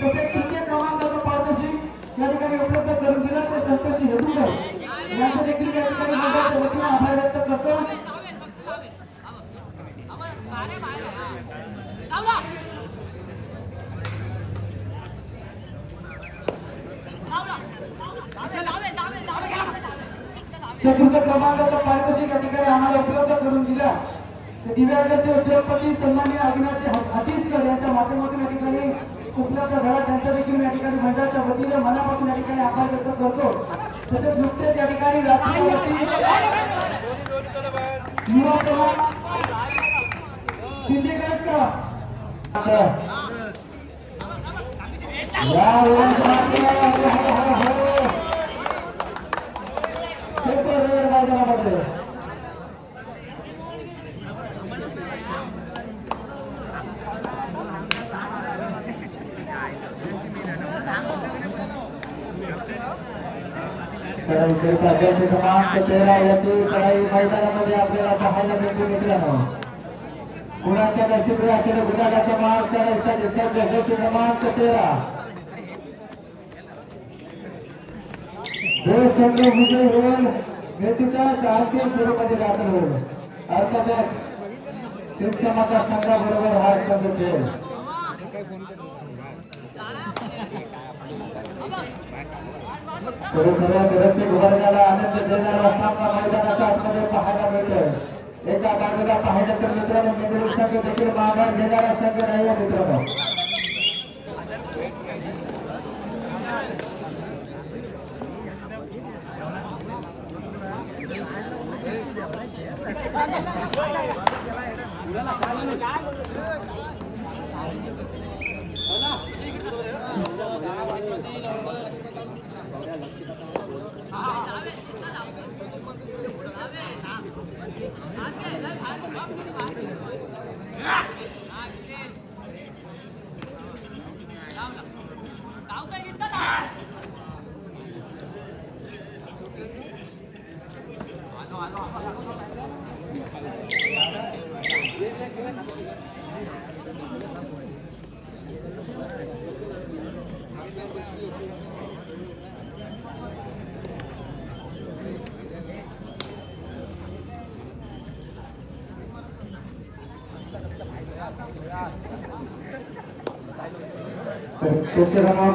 तसेच तृतीय क्रमांकाचा पारितोषिक या ठिकाणी उपलब्ध करून दिला ते संतोषी हेतुकर यांचं देखील या ठिकाणी मंडळाच्या वतीने आभार व्यक्त करतो. चतुर्थ क्रमांकाचा पारितोषिक या ठिकाणी आम्हाला उपलब्ध करून दिला दिव्यांगचे उद्योगपती सन्माननीय अविनाश हातीसकर यांच्या माध्यमातून या ठिकाणी उपलब्ध झाला. त्यांचा देखील या ठिकाणी मंडळाच्या वतीने मनापासून या ठिकाणी आभार व्यक्त करतो. तसेच नुकतेच या ठिकाणी राष्ट्रवादी युवा क्रमांक शिंदेगड मैदानामध्ये चढाई करता जर्सी क्रमांक 13 याची चढाई मैदानामध्ये आपल्याला पाहायला मिळते. मित्रांनो कुणाच्या नशिबी असेल गुलाबाचा मार्ग चढाईसाठी सज्ज जर्सी क्रमांक 13 जो संघ विजय होईल निश्चितच अंतिम फेरीमध्ये दाखल होईल. अर्थातच शिवसेना संघाबरोबर हा संघ खेळ खरोखरच रसिक वर्गाला आनंद देणारा सामना मैदानाच्या आतमध्ये पाहायला मिळतोय. एका बाजूला पाहिलं तर मित्रांनो मेंदूर संघ देखील माघार घेणारा संघ नाही आहे. मित्रांनो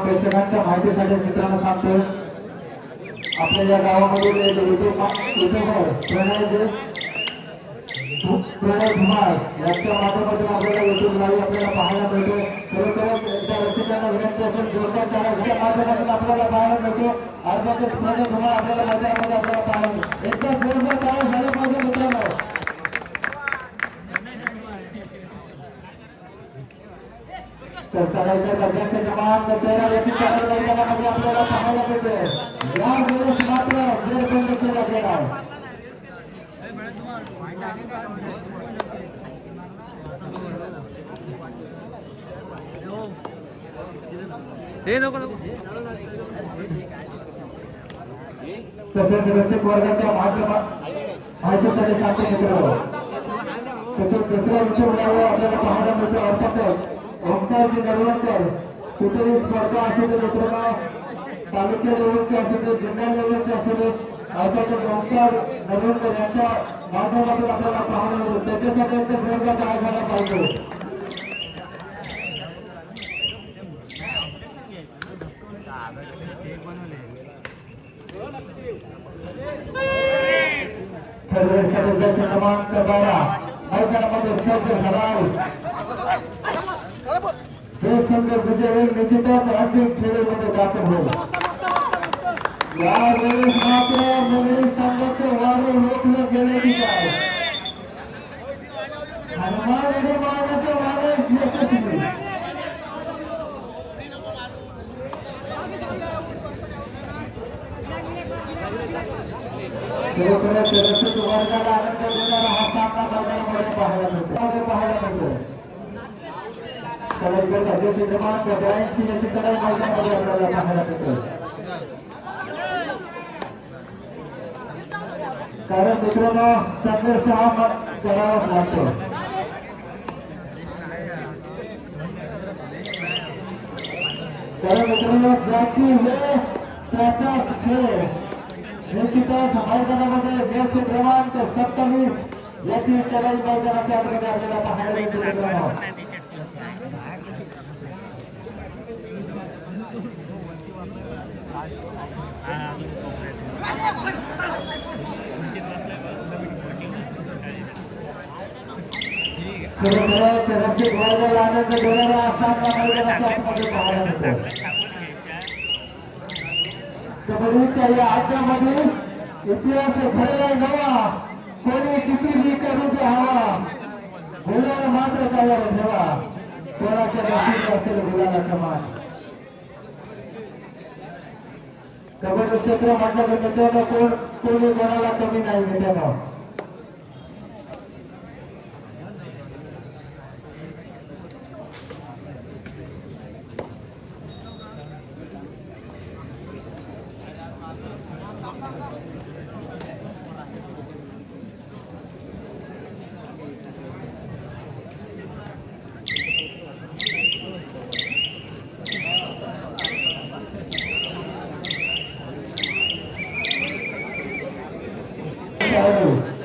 प्रेक्षकांच्या माहितीसाठी मित्रांनो सांगतो आपल्या या गावामधील एक युट्यूबर प्रणय धुमाळ यांच्या माध्यमातून आपल्याला युट्यूब लाईव्ह आपल्याला पाहायला मिळतो. खरोखरच एकदा रसिकांना विनंती असेल जोरदार टाळ्या माध्यमातून आपल्याला पाहायला मिळतो. अर्थातच प्रणय धुमाळ आपल्याला मैदानामध्ये आपल्याला पाहायला मिळतो. एकदा जोरदार टाळ्या झाल्या पाहिजे मित्रांनो. तर चढाईकर दर्जाचे क्रमांक 13 याची चढाई मैदानामध्ये आपल्याला पाहायला मिळते. यावेळेस मात्र जेर बंद केला गेला. तसेच रसिक वर्गाच्या माहितीसाठी सांगतो मित्रांनो तसेच दुसऱ्या युट्यूब लाईव्ह आपल्याला पाहायला मिळतो. अर्थातच ओंकारजी नरवणकर कुठेही स्पर्धा असू दे मित्रांनो तालुक्या लेवलची असू दे जिल्हा लेवलची असू दे अर्थातच ओंकार नरवणकर यांच्या माध्यमातून आपल्याला पाहायला मिळतो. त्याच्यासाठी एकदा जोरदार टाळ्या झाला पाहिजे. क्रमांक 12 मैदानामध्ये सज्ज झाला. जो संघ विजय होईल निश्चितच अंतिम फेरीमध्ये दाखल होईल. यावेळेस मात्र मंडळी संघाचे वारे रोखले गेले की काय हनुमान आणि मानाचे माणूस यशस्वी. खरोखरच रसिक वर्गाला आनंद देणारा हा सामना मैदानामध्ये पाहायला मिळतो. चढाई दर्जाचे क्रमांक 82 याची चढाई मैदानामध्ये आपल्याला पाहायला मिळतो. कारण मित्रांनो संघर्ष हा करावाच लागतो. तर मित्रांनो ज्याची वेळ त्याचाच खेळ निश्चितच मैदानामध्ये जर्सी क्रमांक 27 याची चढाई मैदानाच्या आतमध्ये आपल्याला पाहायला मिळते मित्रांनो. खरोखरच रस्ते वर्गाला आनंद देणारा सामना मैदानाच्या आतमध्ये पाहायला मिळतो. कबड्डीच्या या आड्यामध्ये इतिहास घडलाय नवा, कोणी कितीही करू दे हवा, बोलायला मात्र तयार ठेवा, कोणाच्या नशीब असेल गुलालाचा मान. कबड्डी क्षेत्र म्हटलं तर मित्रांनो कोणी कोणाला कमी नाही मित्रांनो.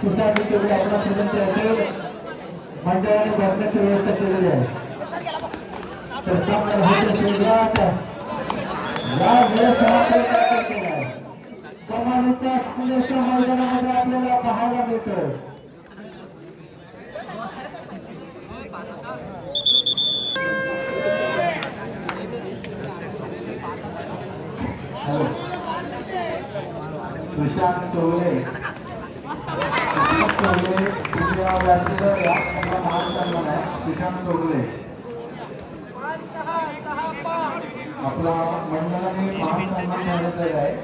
तुषारची आपला विनंती असेल मंडळाने बसण्याची व्यवस्था केलेली आहे. तर सामना होते सुरुवात या वेळेस कमालीचा संदेश मैदानामध्ये आपल्याला पाहायला मिळतो. सुशांत चौले आपला मंडळाने महान सन्मान मिळवलेला आहे.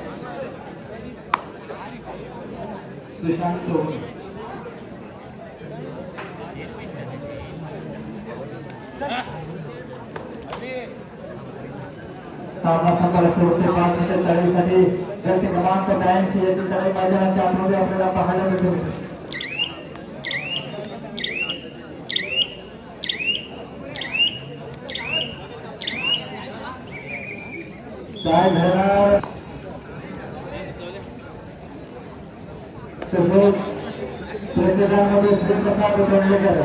सुशांत चौले सामना संपला. शेवटचे 5 निमिषे चढाईसाठी जर्सी क्रमांक 82 याची चढाई मैदानाच्या आतमध्ये आपल्याला पाहायला मिळते. काय घडणार तसेच प्रेक्षकांमध्ये श्रीप्रसाद तोंडलेकर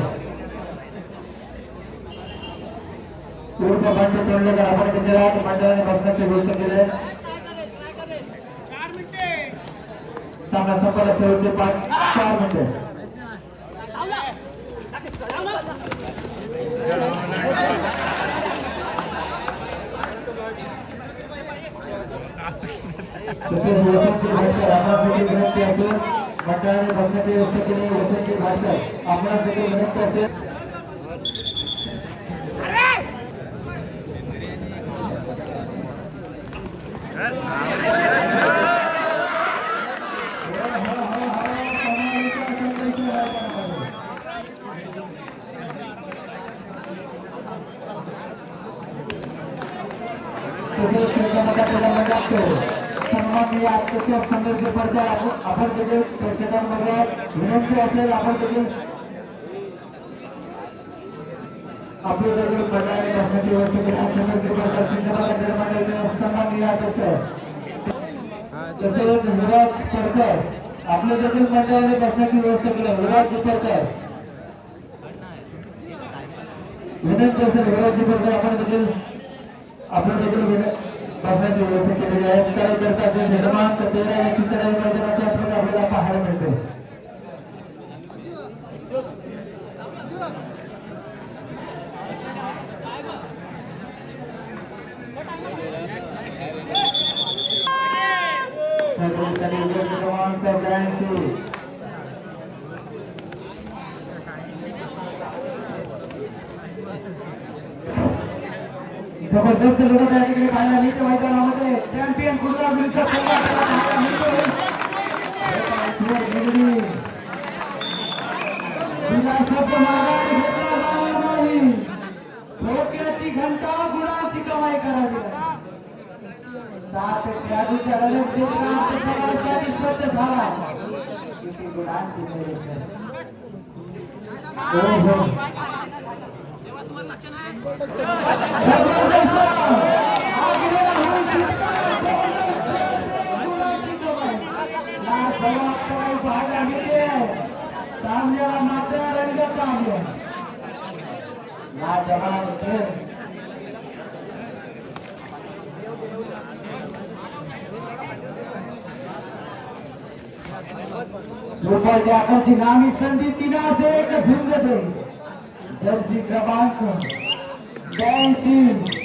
उर्फ बंड तोंडलेकर आपण केंद्रात मंडळाने बसण्याची व्यवस्था केली आहे. सामना संपला. शेवटचे 4 मिनिटे. तसेच वसंतजी भाटकर आपणास देखील विनंती असेल मंडळाने बसण्याची व्यवस्था केली. वसंतजी भाटकर आपणास देखील विनंती असेल. तसेच सन्माननीय अध्यक्ष समीरजी पडकर आपण देखील प्रेक्षकांमध्ये विनंती असेल आपण देखील आपली देखील मंडळाने बसण्याची व्यवस्था केली. समीरजी पडकर चिंचणा मंडळाचे सन्माननीय अध्यक्ष तसेच विराज पडकर आपल्या देखील मंडळाने बसण्याची व्यवस्था केली. विराज पडकर विनंती असेल विराज पडकर आपण देखील आपल्या देखील बसण्याची व्यवस्था केलेली आहे. चढाई करता जे क्रमांक 13 याची चढाई मैदानाच्या आतमध्ये आपल्याला पाहायला मिळते. क्रमांक 82 जबरदस्त लढत या ठिकाणी पाहायला मिळते. मैदानामध्ये चॅम्पियन गुजरात विरुद्ध शब्द माघार घेतला जाणार नाही. डोक्याची घंटा गुणांची कमाई करावी. 7 खेळाडूच्या रणनीत क्षेत्रात सगळ्यांसाठी स्वच्छ झाला. किती गुणांची जबरदस्त मात्र रंगत आहे लाजवाब खेळ लोकल जॅकलची नामी संधी 3-1 झुंजते जर्सी क्रमांक 82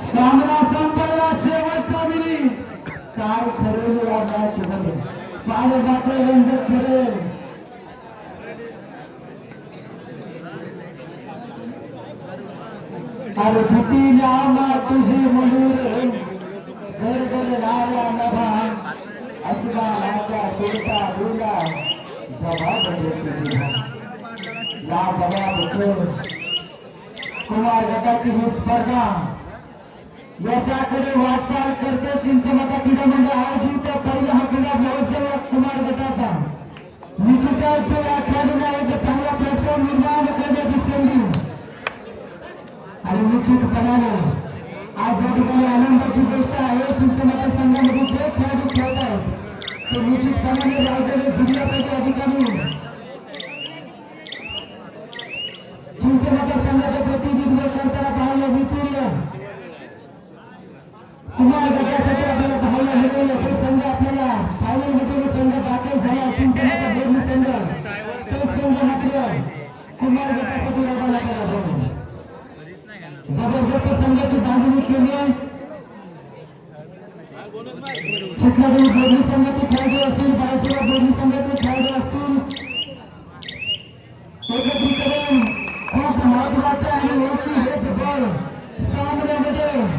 सामना संपला शेवटचा मिनिट काय ठरेल या मॅच मध्ये पाणी मात्र रंजक ठरेल अरे भीतीने आम्हा तुझी मुलीर गडगडणाऱ्या नभा अस्मानाच्या सुरता डोला जबाब तुझी ला जबाब कुमार गटाची ही स्पर्धा यशाकडे वाटचाल करते चिंचमाता क्रीडा मंडळ आयोजित पहिला हा क्रीडा महोत्सव कुमार गटाचा निश्चितच या खेळाडूंना एक चांगला प्लॅटफॉर्म निर्माण करण्याची संधी आणि निश्चितपणाने आज या ठिकाणी आनंदाची गोष्ट आहे चिंचमाता संघामध्ये जे खेळाडू खेळत आहेत ते निश्चितपणाने रायगड जिल्ह्यासाठी या ठिकाणी चिंचमाता संघाचे प्रतिनिधित्व करताना पाहायला मिळतील कुमार गटासाठी आपल्याला पाहायला मिळेल तो संघ आपल्याला फायनल मध्ये संघ दाखल झाला चिंचमाता बोर्डी संघ तो संघ मात्र कुमार गटासाठी रवाना केला जाईल जबरदस्त संघाची बांधणी केली चिखलादेवी बोर्डी संघाचे खेळाडू असतील बाळसेवा बोर्डी संघाचे खेळाडू असतील एकत्रीकरण खूप महत्वाचं आणि हेच बळ सामन्यामध्ये